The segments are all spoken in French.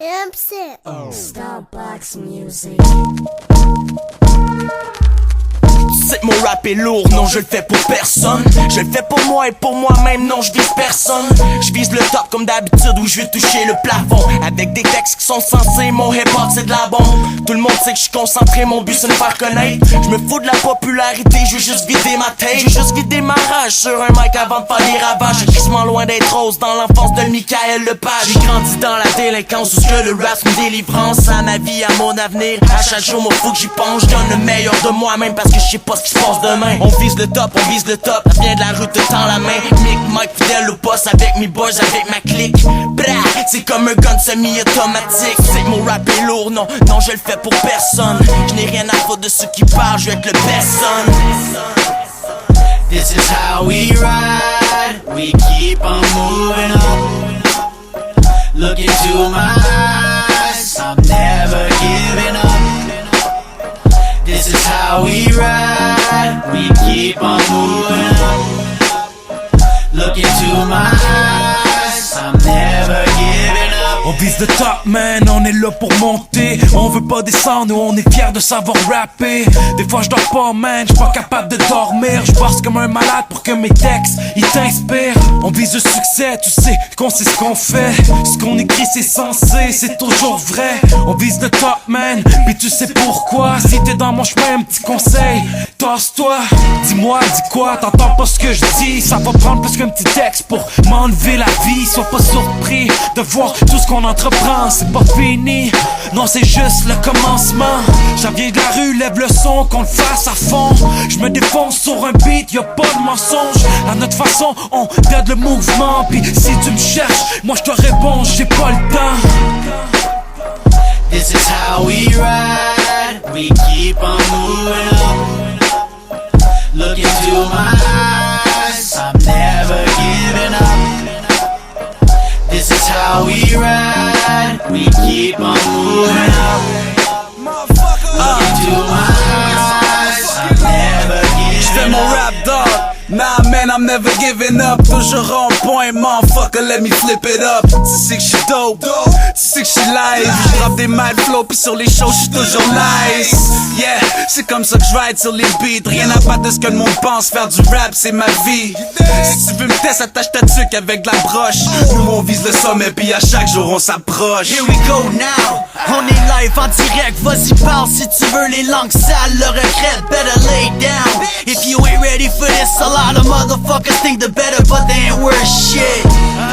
I'm upset. Starbucks music. Tu sais que mon rap est lourd, non je le fais pour personne. Je le fais pour moi et pour moi-même, non je vise personne. Je vise le top comme d'habitude où je vais toucher le plafond. Avec des textes qui sont censés, mon hip-hop c'est de la bombe. Tout le monde sait que je suis concentré, mon but c'est de me faire connaître. Je me fous de la popularité, je veux juste vider ma tête. Je veux juste vider ma rage sur un mic avant de faire des ravages. Je suis quasiment loin d'être rose dans l'enfance de Michael Lepage. J'ai grandi dans la délinquance où ce que le rap c'est une délivrance. À ma vie, à mon avenir, à chaque jour moi faut que j'y pense. Je donne le meilleur de moi-même parce que je sais pas ce qui se passe demain. On vise le top, ça vient de la route, te tend la main. Mic, Mike, fidèle au poste avec mes boys, avec ma clique. Bra, c'est comme un gun semi-automatique. C'est que mon rap est lourd, non, je le fais pour personne. Je n'ai rien à foutre de ceux qui parlent, je vais être le best son. This is how we ride, we keep on moving up. Look into my eyes, I'm never giving up. This is how we ride, we keep on moving up. Look into my eyes, I'm never giving up. On vise le top, man, on est là pour monter. On veut pas descendre, nous on est fiers de savoir rapper. Des fois je dors pas, man, j'suis pas capable de dormir. J'bosse comme un malade pour que mes textes, ils t'inspirent. On vise le succès, tu sais qu'on sait ce qu'on fait. Ce qu'on écrit c'est censé, c'est toujours vrai. On vise le top, man, pis tu sais pourquoi. Si t'es dans mon chemin, un petit conseil, tasse-toi. Dis-moi, dis quoi, t'entends pas ce que je dis. Ça va prendre plus qu'un petit texte pour m'enlever la vie. Sois pas surpris de voir tout ce qu'on entreprend, c'est pas fini. Non, c'est juste le commencement. J'en viens de la rue, lève le son, qu'on le fasse à fond. Je me défonce sur un beat, y'a pas de mensonge. À notre façon, on garde le mouvement. Pis si tu me cherches, moi je te réponds, j'ai pas le temps. This is how we ride, we keep on moving up. Look into my eyes, I'm never giving up. This is how we ride, we keep on moving up. Look into my eyes, I'm never giving J'fais mon up. rap dog. Nah man, I'm never giving up. Toujours on point, motherfucker, let me flip it up. Tu sais que j'suis dope, tu sais que j'suis live. J'rappe des mad flow, pis sur les shows j'suis toujours nice. Yeah, c'est comme ça que j'ride sur les beats. Rien à battre de ce que le monde pense, faire du rap c'est ma vie. Si tu veux me tester, attache ta tuque avec de la broche. Nous on vise le sommet, pis à chaque jour on s'approche. Here we go now, on est live en direct. Vas-y parle si tu veux, les langues sales le regrettent. Better lay down, if you ain't ready for this. A lot of motherfuckers think they're better but they ain't worth shit.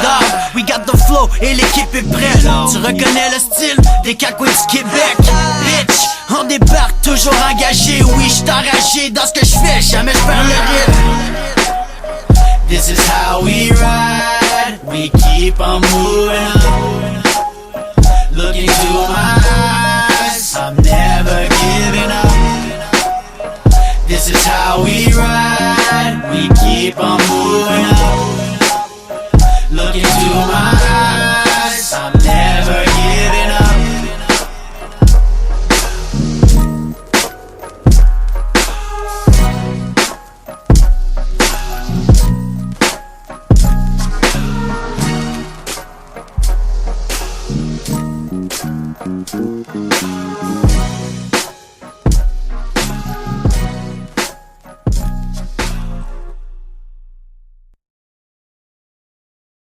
Dog, we got the flow et l'équipe est prête. Tu reconnais le style des cacouilles du Québec. Bitch, on débarque toujours engagé. Oui, j'suis enragé dans ce que j'fais, jamais j'perds le rythme. This is how we ride, we keep on moving up.